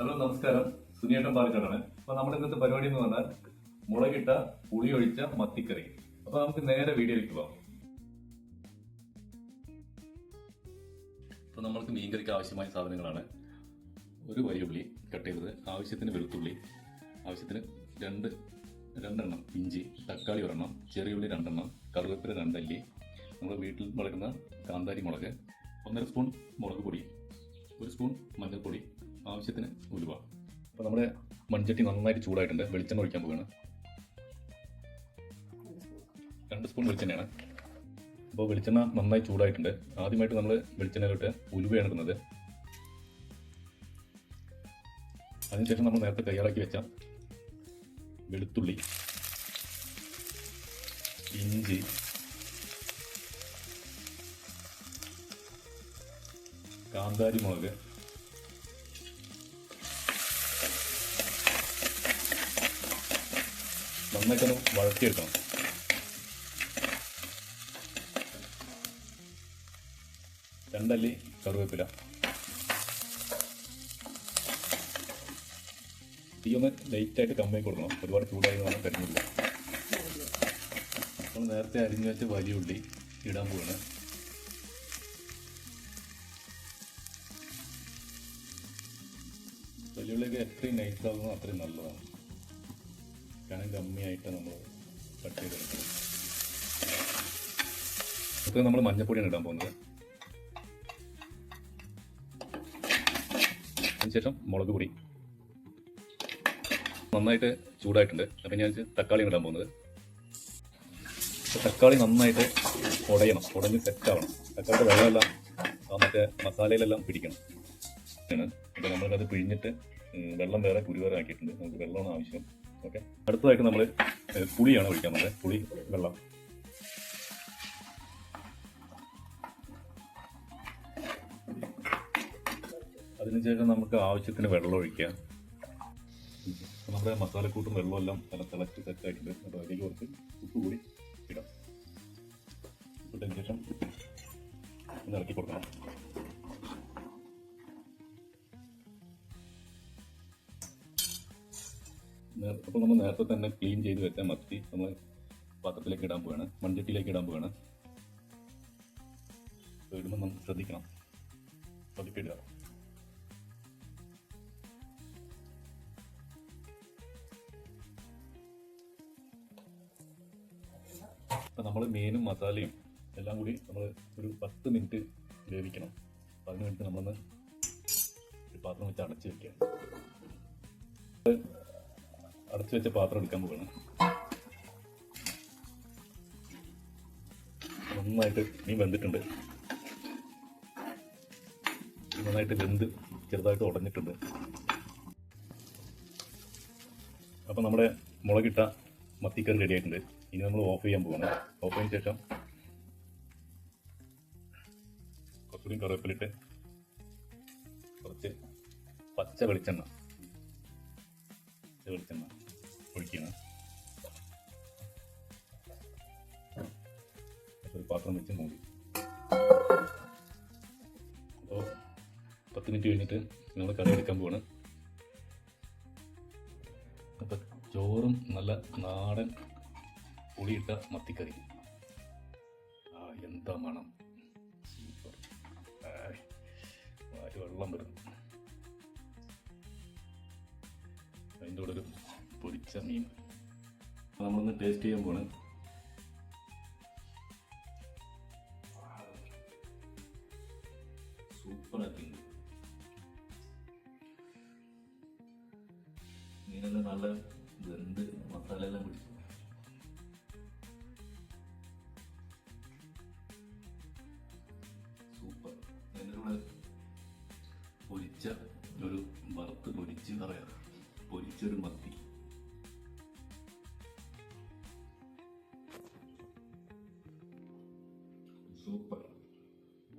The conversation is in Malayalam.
ഹലോ നമസ്കാരം, സുനിയേട്ടൻ പാലക്കാടാണ്. അപ്പൊ നമ്മുടെ ഇന്നത്തെ പരിപാടി എന്ന് പറഞ്ഞാൽ മുളകിട്ട പുളി ഒഴിച്ച മത്തിക്കറി. അപ്പൊ നമുക്ക് നേരെ വീഡിയോയിലേക്ക് പോകാം. അപ്പൊ നമ്മൾക്ക് മീൻകറിക്ക് ആവശ്യമായ സാധനങ്ങളാണ്: ഒരു വലിയ ഉള്ളി കട്ട് ചെയ്തത്, ആവശ്യത്തിന് വെളുത്തുള്ളി, ആവശ്യത്തിന് രണ്ടെണ്ണം ഇഞ്ചി, തക്കാളി ഒരെണ്ണം, ചെറിയ ഉള്ളി 2 എണ്ണം, കറുവേപ്പില 2 അല്ലി, നമ്മൾ വീട്ടിൽ വളരുന്ന കാന്താരി മുളക്, 1.5 സ്പൂൺ മുളക് പൊടി, 1 സ്പൂൺ മഞ്ഞൾപ്പൊടി, ആവശ്യത്തിന് ഉലുവ. അപ്പോൾ നമ്മുടെ മൺചട്ടി നന്നായിട്ട് ചൂടായിട്ടുണ്ട്. വെളിച്ചെണ്ണ ഒഴിക്കാൻ പോവുകയാണ്. 2 സ്പൂൺ വെളിച്ചെണ്ണയാണ്. അപ്പോൾ വെളിച്ചെണ്ണ നന്നായി ചൂടായിട്ടുണ്ട്. ആദ്യമായിട്ട് നമ്മൾ വെളിച്ചെണ്ണയിലോട്ട് ഉലുവയാണ് ഇടുന്നത്. അതിനുശേഷം നമ്മൾ നേരത്തെ തയ്യാറാക്കി വെച്ച വെളുത്തുള്ളി, ഇഞ്ചി, കാന്താരി മുളക്, നന്നായിട്ടൊന്ന് വഴറ്റിയെടുക്കണം. രണ്ടല്ലി കറുവേപ്പില. തീ ഒന്ന് ലൈറ്റായിട്ട് കമ്മിയാക്കി കൊടുക്കണം. ഒരുപാട് ചൂടായി നമ്മൾ കരിഞ്ഞില്ല. നമ്മൾ നേരത്തെ അരിഞ്ഞു വെച്ച വലിയ ഉള്ളി ഇടാൻ പോവാണ്. വലിയ ഉള്ളിയൊക്കെ എത്രയും നൈസാകുന്നോ അത്രയും നല്ലതാണ്. കനം കമ്മിയായിട്ട് നമ്മൾ കട്ട് ചെയ്തെടുക്കണം. അപ്പോൾ നമ്മൾ മഞ്ഞപ്പൊടിയാണ് ഇടാൻ പോകുന്നത്. അതിനുശേഷം മുളക് പൊടി. നന്നായിട്ട് ചൂടായിട്ടുണ്ട്. അപ്പം ഞാൻ തക്കാളിയാണ് ഇടാൻ പോകുന്നത്. തക്കാളി നന്നായിട്ട് ഉടയണം, ഉടഞ്ഞ് സെറ്റാവണം. തക്കാളിയുടെ വെള്ളമെല്ലാം മറ്റേ മസാലയിലെല്ലാം പിടിക്കണം. അപ്പോൾ നമ്മൾക്കത് പിഴിഞ്ഞിട്ട് വെള്ളം വേറെ കുരു വേറെ ആക്കിയിട്ടുണ്ട്. നമുക്ക് വെള്ളമാണ് ആവശ്യം. ഓക്കെ, അടുത്തതായിട്ട് നമ്മൾ പുളിയാണ് ഒഴിക്കാൻ പോകുന്നത്. പുളി വെള്ളം. അതിനുശേഷം നമുക്ക് ആവശ്യത്തിന് വെള്ളം ഒഴിക്കുക. നമ്മുടെ മസാലക്കൂട്ടും വെള്ളമെല്ലാം നല്ല തിളച്ച് സെറ്റായിട്ടുണ്ട്. അപ്പോൾ അതിലേക്ക് കുറച്ച് ഉപ്പ് കൂടി ഇടാം. ഇട്ടതിന് ശേഷം ഒന്ന് ഇറക്കി കൊടുക്കണം. അപ്പോൾ നമ്മൾ നേരത്തെ തന്നെ ക്ലീൻ ചെയ്ത് വെച്ച മത്തി നമ്മൾ പാത്രത്തിലേക്ക് ഇടാൻ പോവുകയാണ്, മൺചട്ടിയിലേക്ക് ഇടാൻ പോവുകയാണ്. ഇടുമ്പോൾ നമ്മൾ ശ്രദ്ധിക്കണം, പതുക്കെ ഇടുക. അപ്പം നമ്മൾ മീനും മസാലയും എല്ലാം കൂടി നമ്മൾ ഒരു 10 മിനിറ്റ് വേവിക്കണം. 10 മിനിറ്റ് നമ്മളൊന്ന് പാത്രം വെച്ച് അടച്ച് വയ്ക്കുക. അടച്ചു വെച്ച പാത്രം എടുക്കാൻ പോവുകയാണ്. നന്നായിട്ട് മീൻ വെന്തിട്ടുണ്ട്. നന്നായിട്ട് വെന്ത് ചെറുതായിട്ട് ഉടഞ്ഞിട്ടുണ്ട്. അപ്പം നമ്മുടെ മുളകിട്ട മത്തിക്കറി റെഡി ആയിട്ടുണ്ട്. ഇനി നമ്മൾ ഓഫ് ചെയ്യാൻ പോവുകയാണ്. ഓഫ് ചെയ്തതിന് ശേഷം കുറച്ചുകൂടി കറിവേപ്പിലിട്ട് കുറച്ച് പച്ച വെളിച്ചെണ്ണ ഒഴിക്കുകയാണ്. ഒരു പാത്രം വെച്ച് മൂടി. അപ്പോൾ 10 മിനിറ്റ് കഴിഞ്ഞിട്ട് നമ്മൾ കറി എടുക്കാൻ പോവാണ്. അപ്പം ചോറും നല്ല നാടൻ പുളിയിട്ട മത്തിക്കറി. എന്താ മണം! സൂപ്പർ. വെള്ളം വരുന്നു. അതിൻ്റെ കൂടെ ഒരു പൊരിച്ച മീൻ. നമ്മളൊന്ന് ടേസ്റ്റ് ചെയ്യാൻ പോവാണ്. സൂപ്പറാക്കി. മീനെല്ലാം നല്ല വെന്ത് മസാലയെല്ലാം പിടിച്ചു. സൂപ്പർ. അതിൻ്റെ കൂടെ പൊരിച്ച ഒരു വറുത്ത് പൊരിച്ചൊരു മത്തി.